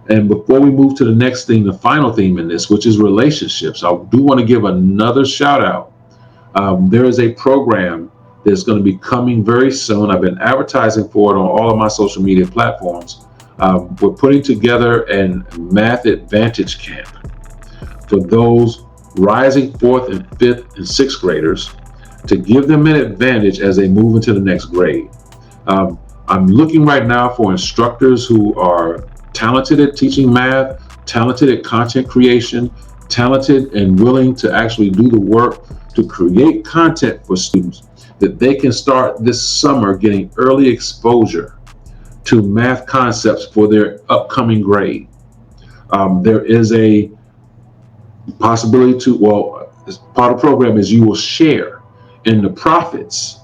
And before we move to the next theme, the final theme in this, which is relationships, I do want to give another shout out. There is a program that's going to be coming very soon. I've been advertising for it on all of my social media platforms. We're putting together a Math Advantage Camp for those rising 4th and 5th and 6th graders to give them an advantage as they move into the next grade. I'm looking right now for instructors who are talented at teaching math, talented at content creation, talented and willing to actually do the work to create content for students that they can start this summer getting early exposure to math concepts for their upcoming grade. There is a possibility to, as part of the program is you will share in the profits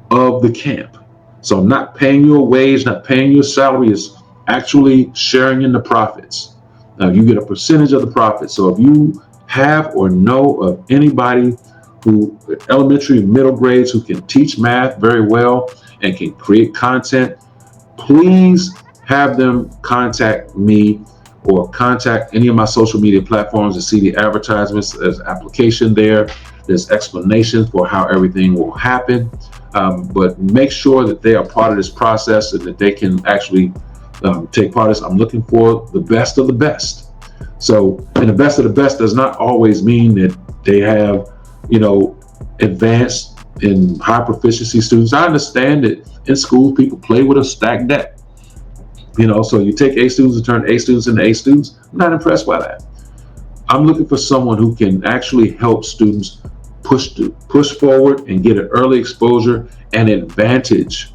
of the camp. So I'm not paying you a wage, not paying you a salary, it's actually sharing in the profits. Now you get a percentage of the profits. So if you have or know of anybody who elementary and middle grades who can teach math very well and can create content, please have them contact me or contact any of my social media platforms to see the advertisements. There's application there. There's explanations for how everything will happen. But make sure that they are part of this process and that they can actually take part of this. I'm looking for the best of the best. So, and the best of the best does not always mean that they have, advanced and high proficiency students. I understand that in school people play with a stacked deck. So you take A students and turn A students into A students. I'm not impressed by that. I'm looking for someone who can actually help students push forward and get an early exposure and advantage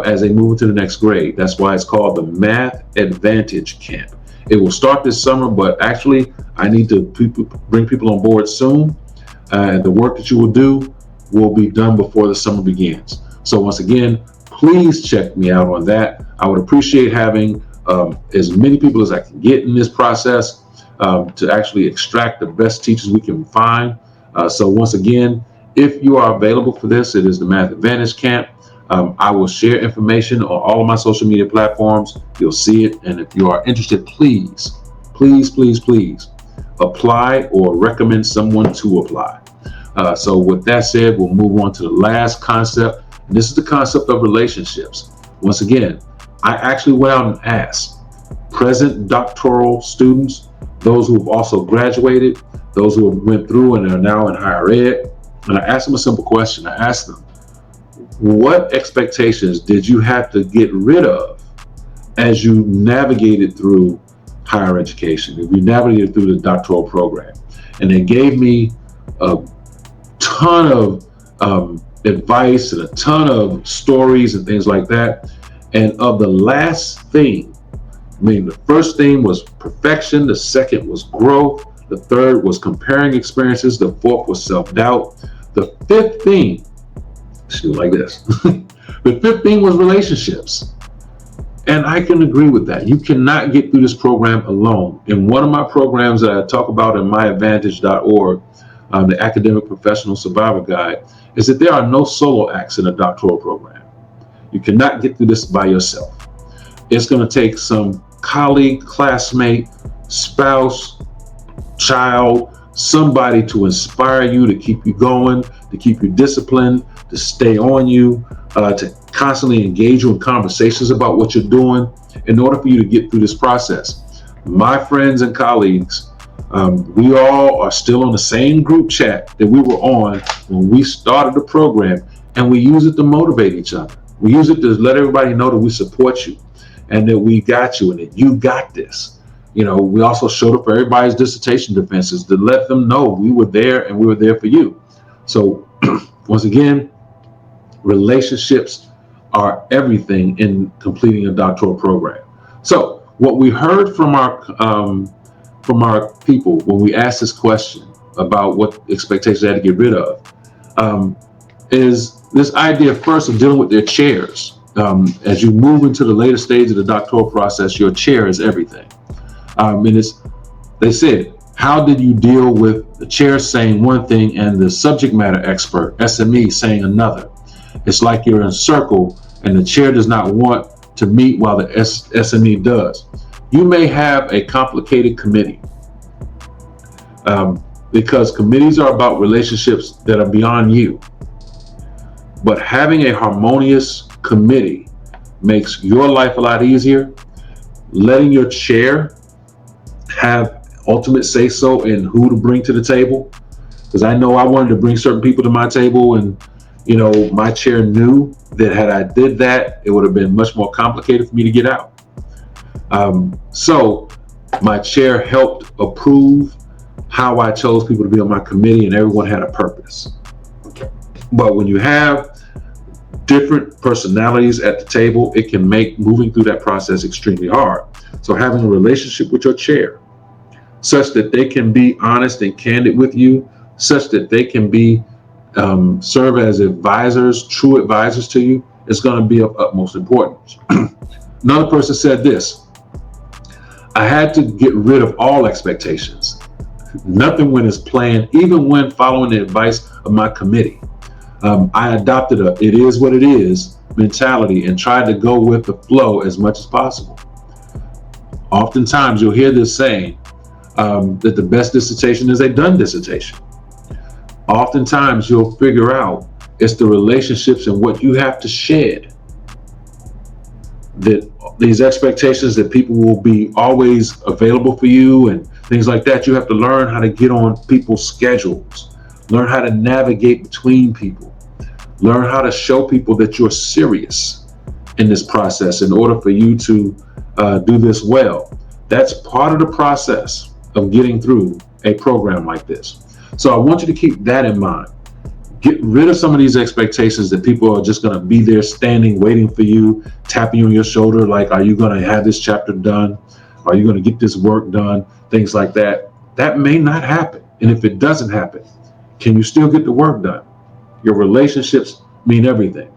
as they move into the next grade. That's why it's called the Math Advantage Camp. It will start this summer, but actually I need to bring people on board soon. The work that you will do will be done before the summer begins. So once again, please check me out on that. I would appreciate having as many people as I can get in this process to actually extract the best teachers we can find. So once again, if you are available for this, it is the Math Advantage Camp. I will share information on all of my social media platforms. You'll see it. And if you are interested, please apply or recommend someone to apply. So with that said, we'll move on to the last concept. And this is the concept of relationships. Once again, I actually went out and asked present doctoral students, those who have also graduated, those who have went through and are now in higher ed, and I asked them a simple question. I asked them, what expectations did you have to get rid of as you navigated through higher education, if you navigated through the doctoral program? And they gave me a ton of advice and a ton of stories and things like that. And of the last theme, the first theme was perfection, the second was growth, the third was comparing experiences, the fourth was self-doubt, the fifth theme, like this, the fifth theme was relationships. And I can agree with that. You cannot get through this program alone. In one of my programs that I talk about in myadvantage.org, the Academic Professional Survivor Guide, is that there are no solo acts in a doctoral program. You cannot get through this by yourself. It's going to take some colleague, classmate, spouse, child, somebody to inspire you, to keep you going, to keep you disciplined, to stay on you, to constantly engage you in conversations about what you're doing in order for you to get through this process. My friends and colleagues, we all are still on the same group chat that we were on when we started the program, and we use it to motivate each other. We use it to let everybody know that we support you and that we got you and that you got this. We also showed up for everybody's dissertation defenses to let them know we were there and we were there for you. So once again, relationships are everything in completing a doctoral program. So what we heard from our people when we asked this question about what expectations they had to get rid of is this idea first of dealing with their chairs. As you move into the later stage of the doctoral process, your chair is everything. They said, how did you deal with the chair saying one thing and the subject matter expert, SME, saying another? It's like you're in a circle and the chair does not want to meet while the SME does. You may have a complicated committee, because committees are about relationships that are beyond you. But having a harmonious committee makes your life a lot easier. Letting your chair have ultimate say so in who to bring to the table, because I know I wanted to bring certain people to my table, and my chair knew that had I did that, it would have been much more complicated for me to get out. So my chair helped approve how I chose people to be on my committee, and everyone had a purpose. But when you have different personalities at the table, it can make moving through that process extremely hard. So having a relationship with your chair, such that they can be honest and candid with you, such that they can be serve as advisors, true advisors to you, is going to be of utmost importance. Another person said this: I had to get rid of all expectations. Nothing went as planned, even when following the advice of my committee. I adopted a "it is what it is" mentality and tried to go with the flow as much as possible. Oftentimes you'll hear this saying, that the best dissertation is a done dissertation. Oftentimes you'll figure out it's the relationships and what you have to shed, that these expectations that people will be always available for you and things like that. You have to learn how to get on people's schedules, learn how to navigate between people, learn how to show people that you're serious in this process in order for you to do this well. That's part of the process of getting through a program like this. So I want you to keep that in mind. Get rid of some of these expectations that people are just going to be there standing, waiting for you, tapping you on your shoulder, like, are you going to have this chapter done? Are you going to get this work done? Things like that. That may not happen. And if it doesn't happen, can you still get the work done? Your relationships mean everything.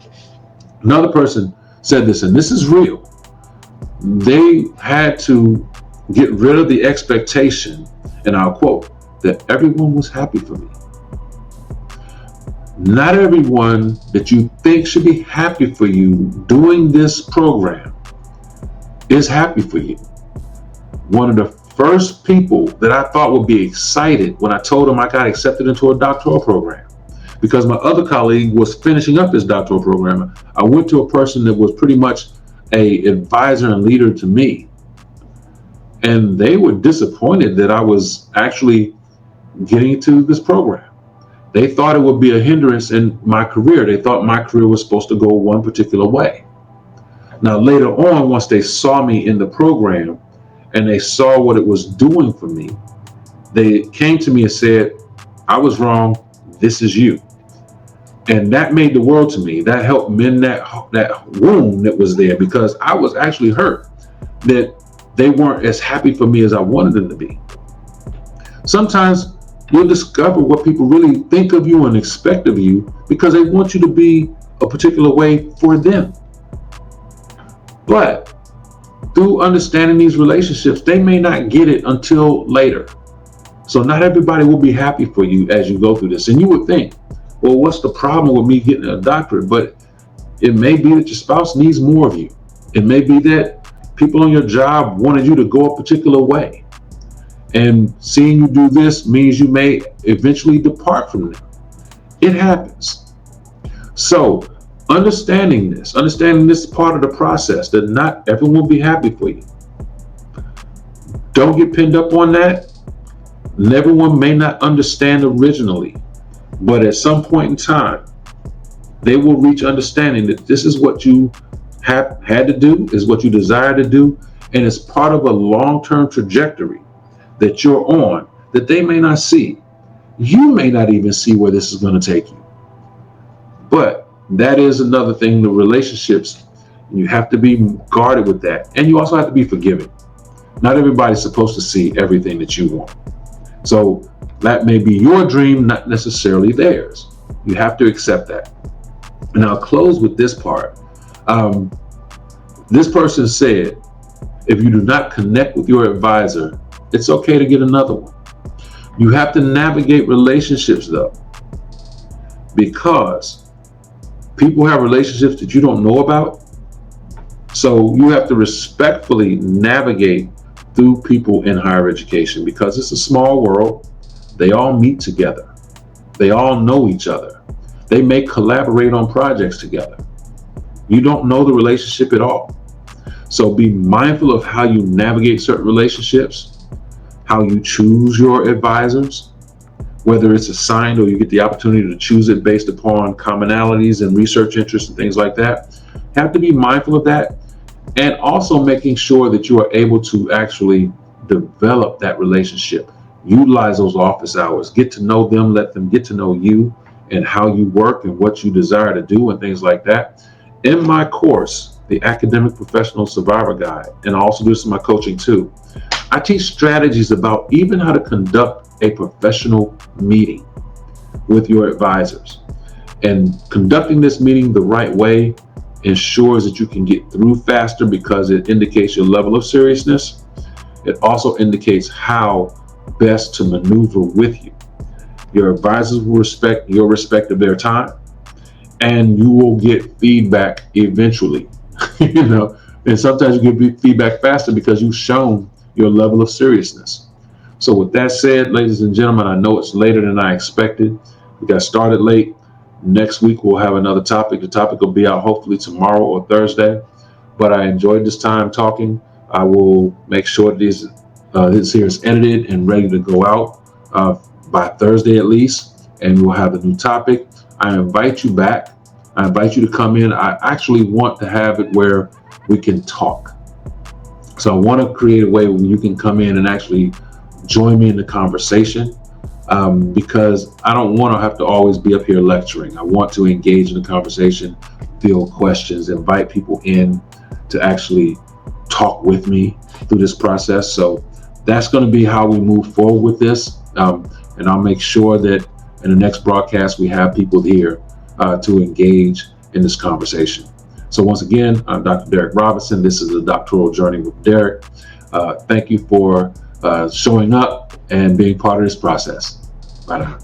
Another person said this, and this is real. They had to get rid of the expectation, and I'll quote, that everyone was happy for me. Not everyone that you think should be happy for you doing this program is happy for you. One of the first people that I thought would be excited when I told him I got accepted into a doctoral program, because my other colleague was finishing up his doctoral program, I went to a person that was pretty much a advisor and leader to me, and they were disappointed that I was actually getting into this program. They thought it would be a hindrance in my career. They thought my career was supposed to go one particular way. Now, later on, once they saw me in the program and they saw what it was doing for me, they came to me and said, I was wrong, this is you. And that made the world to me. That helped mend that wound that was there, because I was actually hurt that they weren't as happy for me as I wanted them to be. Sometimes you'll discover what people really think of you and expect of you because they want you to be a particular way for them. But through understanding these relationships, they may not get it until later. So not everybody will be happy for you as you go through this. And you would think, well, what's the problem with me getting a doctorate? But it may be that your spouse needs more of you. It may be that people on your job wanted you to go a particular way. And seeing you do this means you may eventually depart from them. It happens. So understanding this part of the process, that not everyone will be happy for you. Don't get pinned up on that. Everyone may not understand originally, but at some point in time, they will reach understanding that this is what you have had to do, is what you desire to do, and it's part of a long-term trajectory that you're on that they may not see. You may not even see where this is going to take you. But that is another thing, the relationships, you have to be guarded with that. And you also have to be forgiving. Not everybody's supposed to see everything that you want. So that may be your dream, not necessarily theirs. You have to accept that. And I'll close with this part. This person said, if you do not connect with your advisor, it's okay to get another one. You have to navigate relationships though, because people have relationships that you don't know about. So you have to respectfully navigate through people in higher education, because it's a small world. They all meet together. They all know each other. They may collaborate on projects together. You don't know the relationship at all. So be mindful of how you navigate certain relationships, how you choose your advisors, whether it's assigned or you get the opportunity to choose it based upon commonalities and research interests and things like that. Have to be mindful of that, and also making sure that you are able to actually develop that relationship. Utilize those office hours, get to know them, let them get to know you and how you work and what you desire to do and things like that. In my course, the Academic Professional Survivor Guide, and I also do this in my coaching too, I teach strategies about even how to conduct a professional meeting with your advisors. And conducting this meeting the right way ensures that you can get through faster, because it indicates your level of seriousness. It also indicates how best to maneuver with you. Your advisors will respect your respect of their time, and you will get feedback eventually. And sometimes you get feedback faster because you've shown your level of seriousness. So with that said, ladies and gentlemen, I know it's later than I expected. We got started late. Next week we'll have another topic. The topic will be out hopefully tomorrow or Thursday. But I enjoyed this time talking. I will make sure this here is edited and ready to go out by Thursday at least, and we'll have a new topic. I invite you back. I invite you to come in. I actually want to have it where we can talk. So I want to create a way where you can come in and actually join me in the conversation, because I don't want to have to always be up here lecturing. I want to engage in the conversation, field questions, invite people in to actually talk with me through this process. So that's going to be how we move forward with this. And I'll make sure that in the next broadcast, we have people here to engage in this conversation. So once again, I'm Dr. Derek Robinson. This is the Doctoral Journey with Derek. Thank you for showing up and being part of this process. Bye now.